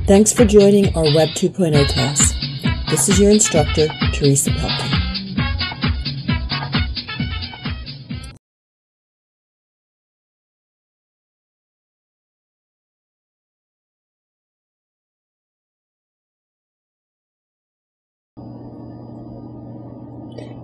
Thanks for joining our Web 2.0 class. This is your instructor, Pelkie.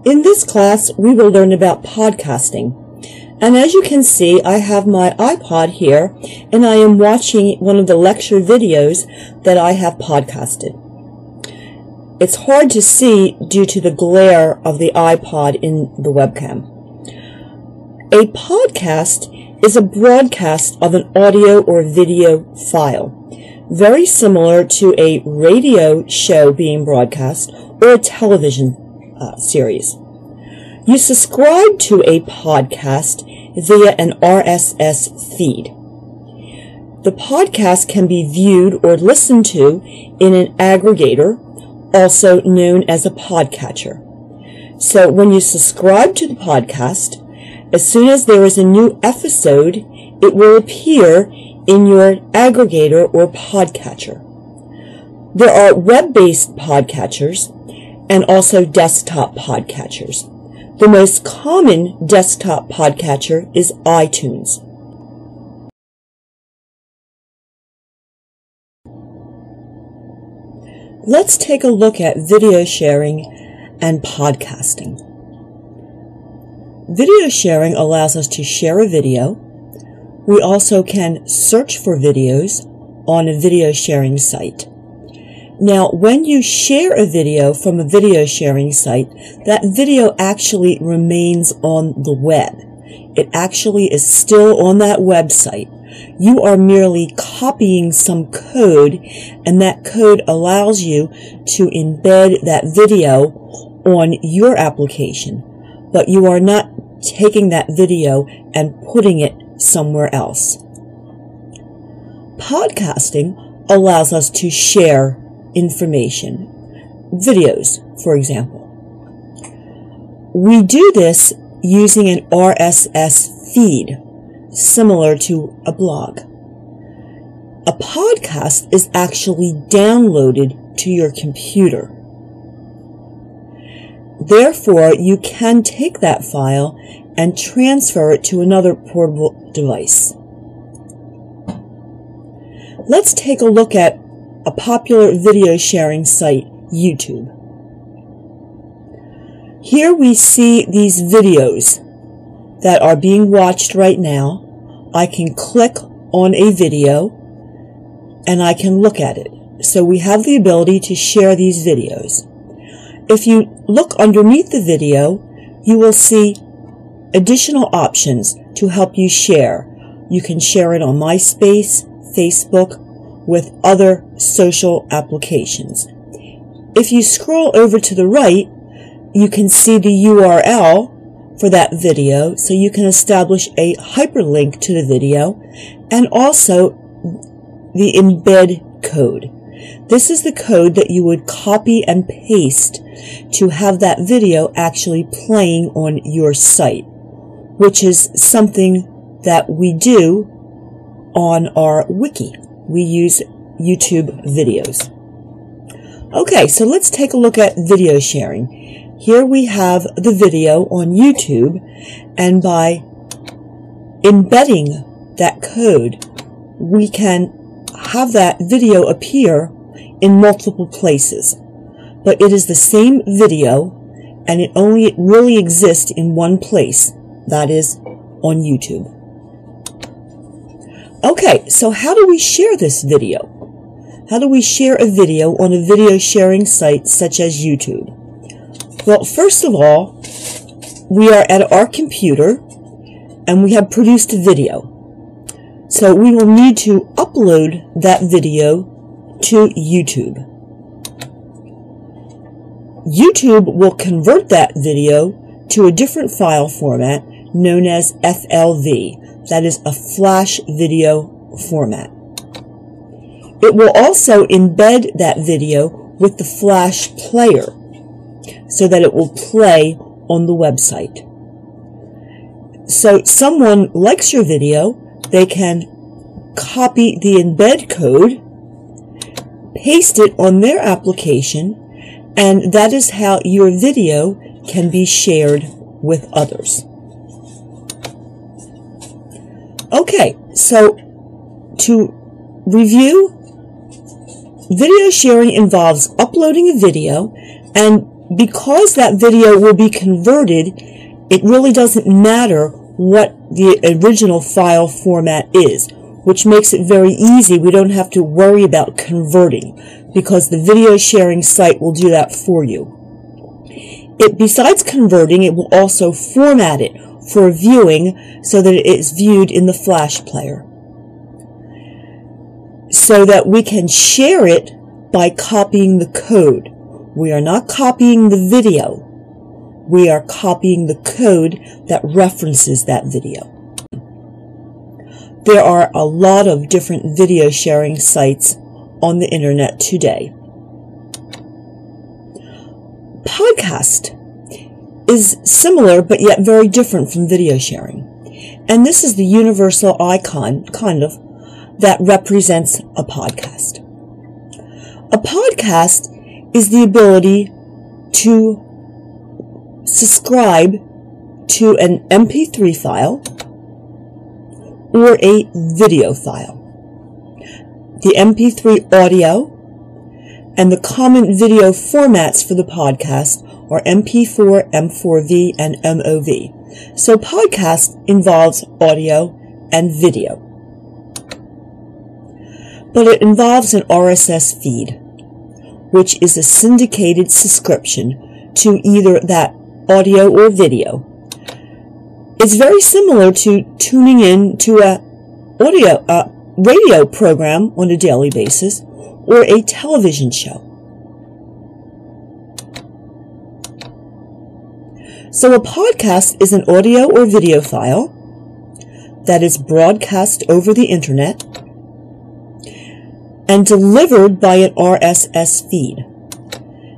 In this class, we will learn about podcasting. And as you can see, I have my iPod here, and I am watching one of the lecture videos that I have podcasted. It's hard to see due to the glare of the iPod in the webcam. A podcast is a broadcast of an audio or video file, very similar to a radio show being broadcast or a television series. You subscribe to a podcast via an RSS feed. The podcast can be viewed or listened to in an aggregator, also known as a podcatcher. So when you subscribe to the podcast, as soon as there is a new episode, it will appear in your aggregator or podcatcher. There are web-based podcatchers and also desktop podcatchers. The most common desktop podcatcher is iTunes. Let's take a look at video sharing and podcasting. Video sharing allows us to share a video. We also can search for videos on a video sharing site. Now, when you share a video from a video sharing site, that video actually remains on the web. It actually is still on that website. You are merely copying some code, and that code allows you to embed that video on your application, but you are not taking that video and putting it somewhere else. Podcasting allows us to share information, videos, for example. We do this using an RSS feed, similar to a blog. A podcast is actually downloaded to your computer. Therefore, you can take that file and transfer it to another portable device. Let's take a look at a popular video sharing site, YouTube. Here we see these videos that are being watched right now. I can click on a video and I can look at it. So we have the ability to share these videos. If you look underneath the video, you will see additional options to help you share. You can share it on MySpace, Facebook, with other social applications. If you scroll over to the right, you can see the URL for that video, so you can establish a hyperlink to the video, and also the embed code. This is the code that you would copy and paste to have that video actually playing on your site, which is something that we do on our wiki. We use YouTube videos. Okay, so let's take a look at video sharing. Here we have the video on YouTube, and by embedding that code, we can have that video appear in multiple places. But it is the same video, and it only really exists in one place, that is on YouTube. Okay, so how do we share this video? How do we share a video on a video sharing site such as YouTube? Well, first of all, we are at our computer and we have produced a video. So we will need to upload that video to YouTube. YouTube will convert that video to a different file format known as FLV. That is a flash video format. It will also embed that video with the flash player so that it will play on the website. So someone likes your video, they can copy the embed code paste it on their application, and that is how your video can be shared with others. Okay, so to review, video sharing involves uploading a video, and because that video will be converted, it really doesn't matter what the original file format is, which makes it very easy. We don't have to worry about converting because the video sharing site will do that for you. Besides converting, it will also format it for viewing so that it is viewed in the Flash player, so that we can share it by copying the code. We are not copying the video. We are copying the code that references that video. There are a lot of different video sharing sites on the internet today. Podcast is similar but yet very different from video sharing. And this is the universal icon, kind of, that represents a podcast. A podcast is the ability to subscribe to an MP3 file or a video file. The MP3 audio and the common video formats for the podcast are MP4, M4V, and MOV. So podcast involves audio and video. But it involves an RSS feed, which is a syndicated subscription to either that audio or video. It's very similar to tuning in to a radio program on a daily basis or a television show. So a podcast is an audio or video file that is broadcast over the internet and delivered by an RSS feed.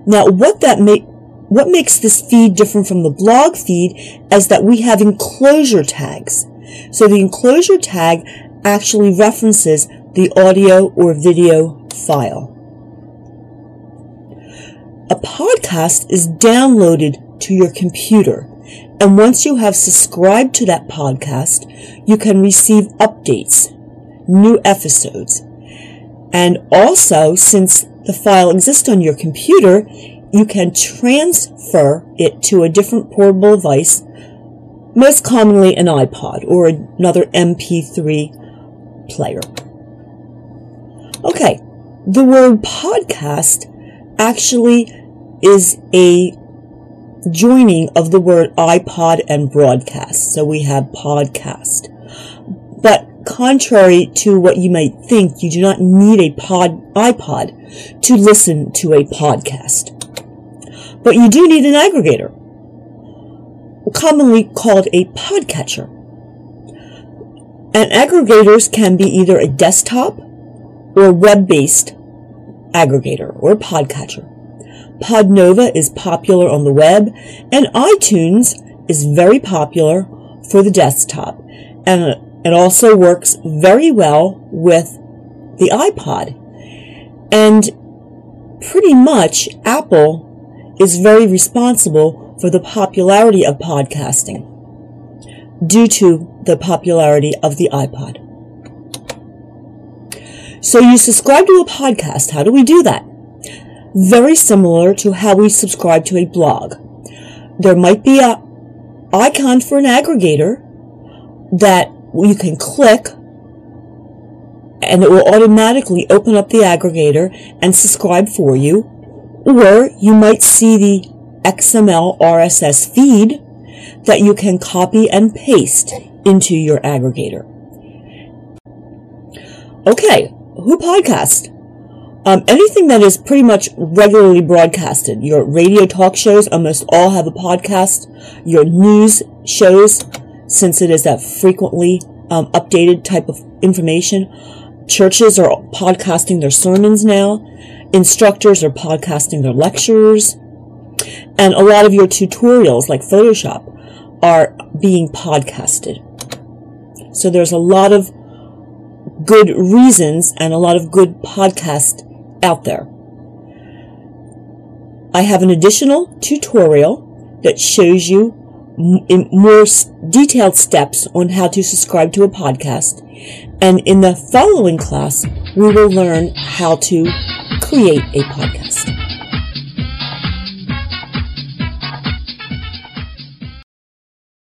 Now, what makes this feed different from the blog feed is that we have enclosure tags. So the enclosure tag actually references the audio or video file. A podcast is downloaded to your computer, and once you have subscribed to that podcast, you can receive updates, new episodes. And also, since the file exists on your computer, you can transfer it to a different portable device, most commonly an iPod or another MP3 player. Okay, the word podcast actually is a joining of the word iPod and broadcast. So we have podcast. But contrary to what you might think, you do not need a iPod to listen to a podcast. But you do need an aggregator, commonly called a podcatcher. And aggregators can be either a desktop or web-based aggregator or podcatcher. Podnova is popular on the web, and iTunes is very popular for the desktop. And it also works very well with the iPod. And pretty much Apple is very responsible for the popularity of podcasting due to the popularity of the iPod. So you subscribe to a podcast. How do we do that? Very similar to how we subscribe to a blog. There might be an icon for an aggregator that you can click, and it will automatically open up the aggregator and subscribe for you. Or you might see the XML RSS feed that you can copy and paste into your aggregator. Okay, who podcasts? Anything that is pretty much regularly broadcasted. Your radio talk shows almost all have a podcast. Your news shows, since it is that frequently updated type of information. Churches are podcasting their sermons now. Instructors are podcasting their lectures. And a lot of your tutorials, like Photoshop, are being podcasted. So there's a lot of good reasons and a lot of good podcast out there. I have an additional tutorial that shows you in more detailed steps on how to subscribe to a podcast. And in the following class, we will learn how to create a podcast.